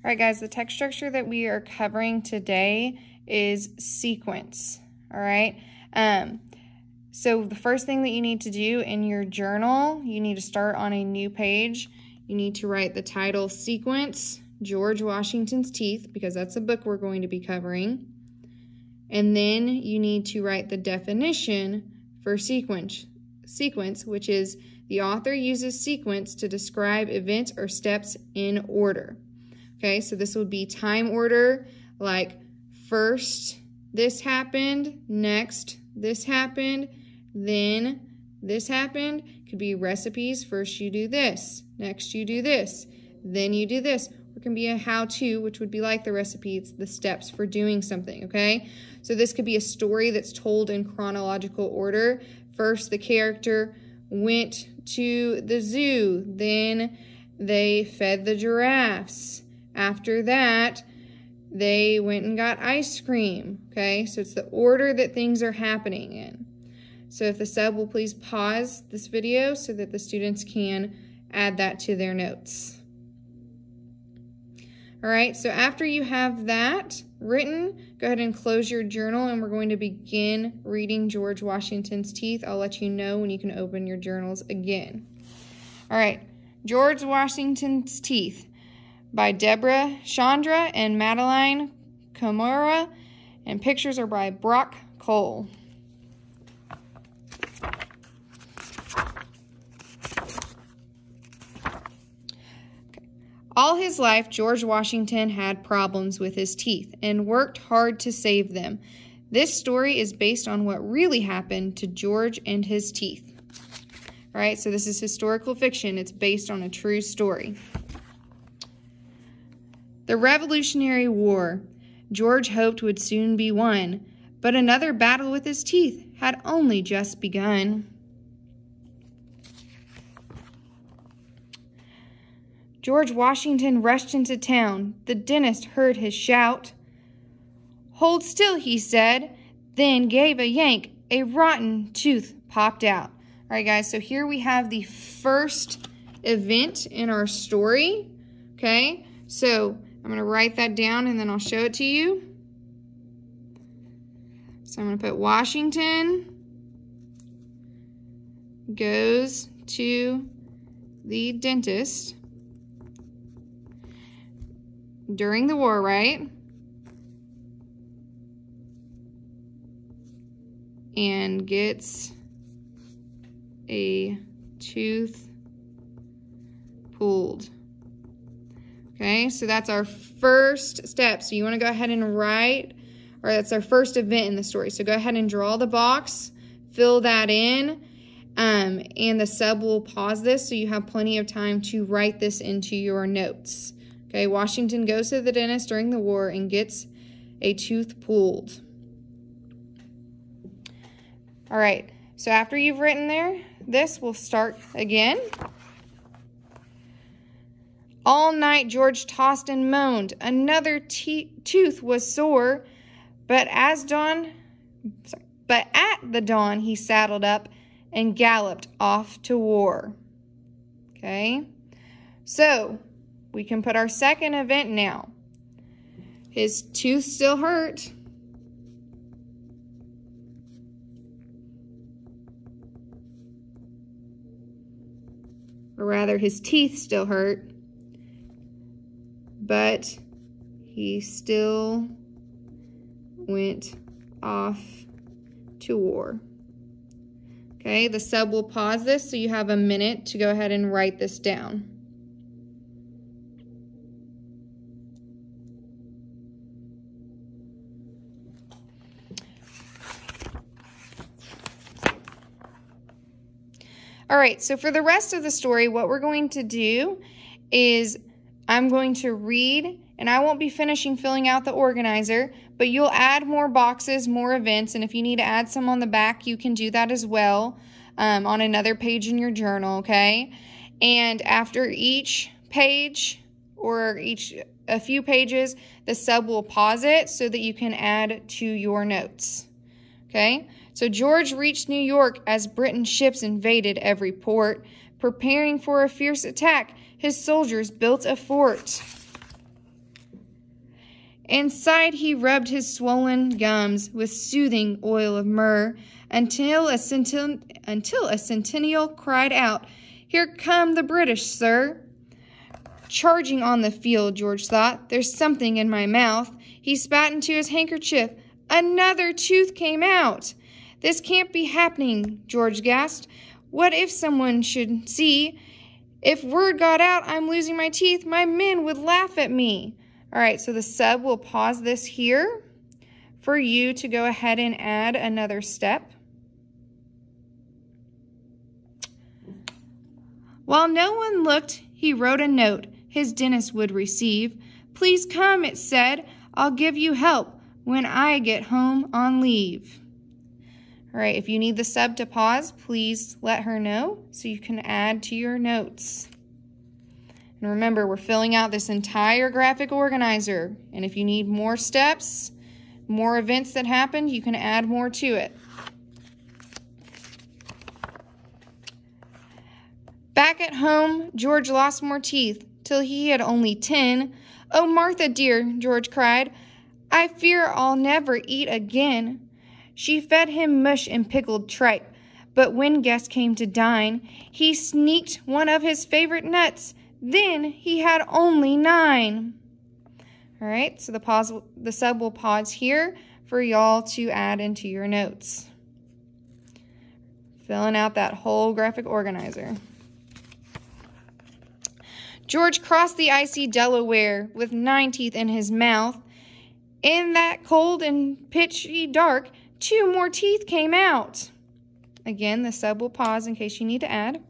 All right, guys, the text structure that we are covering today is sequence, all right? So the first thing that you need to do in your journal, you need to start on a new page. You need to write the title, Sequence, George Washington's Teeth, because that's the book we're going to be covering. And then you need to write the definition for sequence, which is the author uses sequence to describe events or steps in order. Okay, so this would be time order, like first this happened, next this happened, then this happened. Could be recipes, first you do this, next you do this, then you do this. Or it can be a how-to, which would be like the recipe, it's the steps for doing something, okay? So this could be a story that's told in chronological order. First, the character went to the zoo, then they fed the giraffes. After that, they went and got ice cream, okay? So it's the order that things are happening in. So if the sub will please pause this video so that the students can add that to their notes. All right, so after you have that written, go ahead and close your journal and we're going to begin reading George Washington's Teeth. I'll let you know when you can open your journals again. All right, George Washington's Teeth by Deborah Chandra and Madeline Komura, and pictures are by Brock Cole. All his life, George Washington had problems with his teeth and worked hard to save them. This story is based on what really happened to George and his teeth. All right, so this is historical fiction. It's based on a true story. The Revolutionary War, George hoped would soon be won, but another battle with his teeth had only just begun. George Washington rushed into town. The dentist heard his shout. "Hold still," he said, then gave a yank. A rotten tooth popped out. All right, guys, so here we have the first event in our story, okay? So I'm going to write that down and then I'll show it to you. So I'm going to put Washington goes to the dentist during the war, right? And gets a tooth pulled. Okay, so that's our first step. So you want to go ahead and write, or that's our first event in the story. So go ahead and draw the box, fill that in, and the sub will pause this so you have plenty of time to write this into your notes. Okay, Washington goes to the dentist during the war and gets a tooth pulled. All right, so after you've written this, we'll start again. All night George tossed and moaned. Another tooth was sore, but at the dawn he saddled up and galloped off to war. Okay, so we can put our second event now. His tooth still hurt. Or rather, his teeth still hurt. But he still went off to war. Okay, the sub will pause this so you have a minute to go ahead and write this down. All right, so for the rest of the story, what we're going to do is I'm going to read, and I won't be finishing filling out the organizer, but you'll add more boxes, more events, and if you need to add some on the back, you can do that as well on another page in your journal, okay? And after each page or a few pages, the sub will pause it so that you can add to your notes, okay? So George reached New York as Britain's ships invaded every port. Preparing for a fierce attack, his soldiers built a fort. Inside he rubbed his swollen gums with soothing oil of myrrh, until a sentinel cried out, "Here come the British, sir." Charging on the field, George thought. "There's something in my mouth." He spat into his handkerchief. Another tooth came out. "This can't be happening," George gasped. "What if someone should see? If word got out I'm losing my teeth, my men would laugh at me." All right, so the sub will pause this here for you to go ahead and add another step. While no one looked, he wrote a note his dentist would receive. "Please come," it said. "I'll give you help when I get home on leave." All right, if you need the sub to pause, please let her know so you can add to your notes. And remember, we're filling out this entire graphic organizer. And if you need more steps, more events that happened, you can add more to it. Back at home, George lost more teeth, till he had only 10. "Oh, Martha dear," George cried, "I fear I'll never eat again." She fed him mush and pickled tripe, but when guests came to dine, he sneaked one of his favorite nuts. Then he had only 9. All right, so the sub will pause here for y'all to add into your notes. Filling out that whole graphic organizer. George crossed the icy Delaware with 9 teeth in his mouth. In that cold and pitchy dark, 2 more teeth came out. Again, the sub will pause in case you need to add.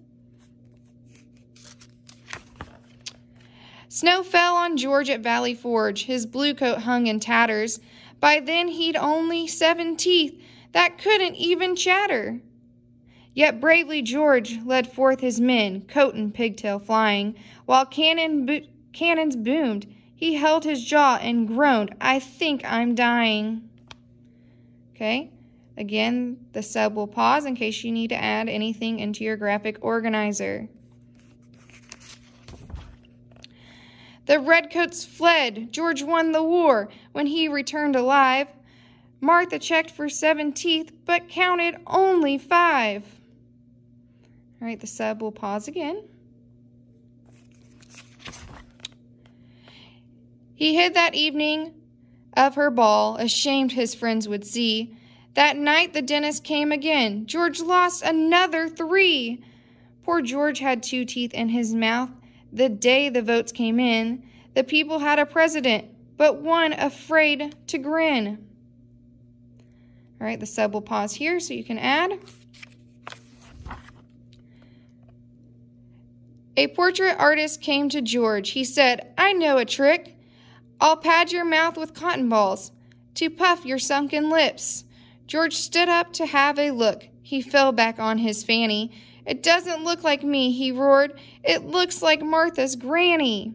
Snow fell on George at Valley Forge. His blue coat hung in tatters. By then he'd only 7 teeth that couldn't even chatter. Yet bravely George led forth his men, coat and pigtail flying. While cannons boomed, he held his jaw and groaned, "I think I'm dying." Okay, again, the sub will pause in case you need to add anything into your graphic organizer. The redcoats fled. George won the war. When he returned alive, Martha checked for 7 teeth, but counted only 5. All right, the sub will pause again. He hid that evening of her ball, ashamed his friends would see. That night the dentist came again. George lost another 3. Poor George had 2 teeth in his mouth. The day the votes came in, the people had a president, but one afraid to grin. All right, the sub will pause here so you can add. A portrait artist came to George. He said, "I know a trick. I'll pad your mouth with cotton balls to puff your sunken lips." George stood up to have a look. He fell back on his fanny. "It doesn't look like me," he roared. "It looks like Martha's granny."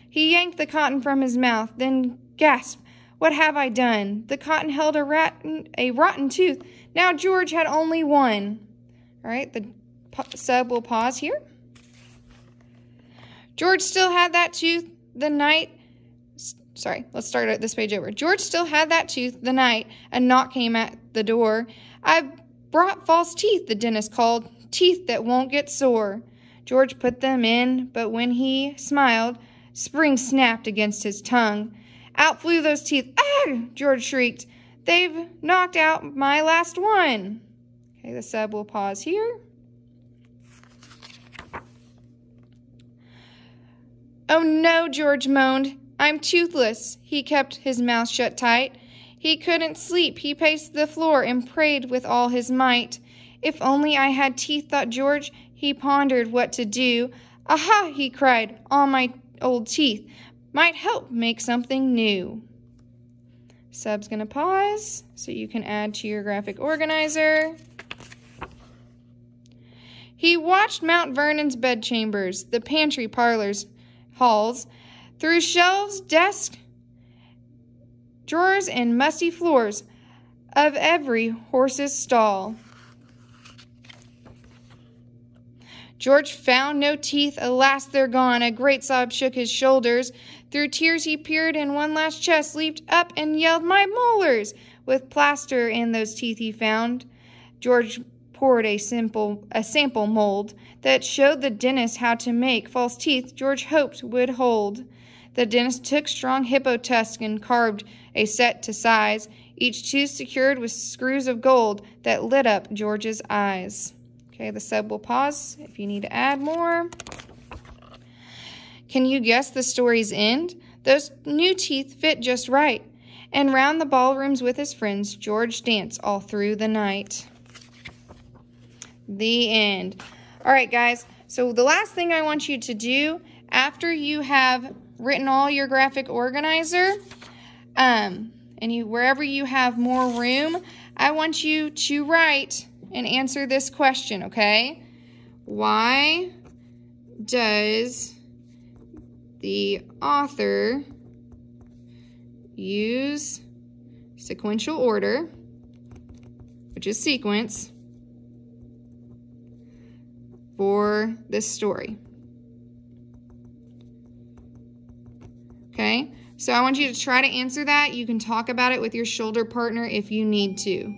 He yanked the cotton from his mouth, then gasped, "What have I done?" The cotton held a rotten tooth. Now George had only 1. All right, the sub will pause here. George still had that tooth the night. Sorry, let's start this page over. George still had that tooth the night a knock came at the door. "I've brought false teeth," the dentist called. "Teeth that won't get sore." George put them in, but when he smiled, springs snapped against his tongue. Out flew those teeth. "Ah!" George shrieked. "They've knocked out my last one." Okay, the sub will pause here. "Oh no," George moaned. "I'm toothless." He kept his mouth shut tight. He couldn't sleep. He paced the floor and prayed with all his might. "If only I had teeth," thought George. He pondered what to do. "Aha!" he cried. "All my old teeth might help make something new." Sub's going to pause so you can add to your graphic organizer. He watched Mount Vernon's bedchambers, the pantry parlors, halls, through shelves, desks, drawers, and musty floors of every horse's stall. George found no teeth. Alas, they're gone. A great sob shook his shoulders. Through tears he peered, and one last chest leaped up and yelled, "My molars!" With plaster in those teeth he found. George poured a sample mold that showed the dentist how to make false teeth George hoped would hold. The dentist took strong hippo tusk and carved a set to size, each tooth secured with screws of gold that lit up George's eyes. Okay, the sub will pause if you need to add more. Can you guess the story's end? Those new teeth fit just right. And round the ballrooms with his friends, George danced all through the night. The end. All right, guys. So the last thing I want you to do after you have written all your graphic organizer, and wherever you have more room, I want you to write and answer this question, okay? Why does the author use sequential order, which is sequence, for this story? Okay, so I want you to try to answer that. You can talk about it with your shoulder partner if you need to.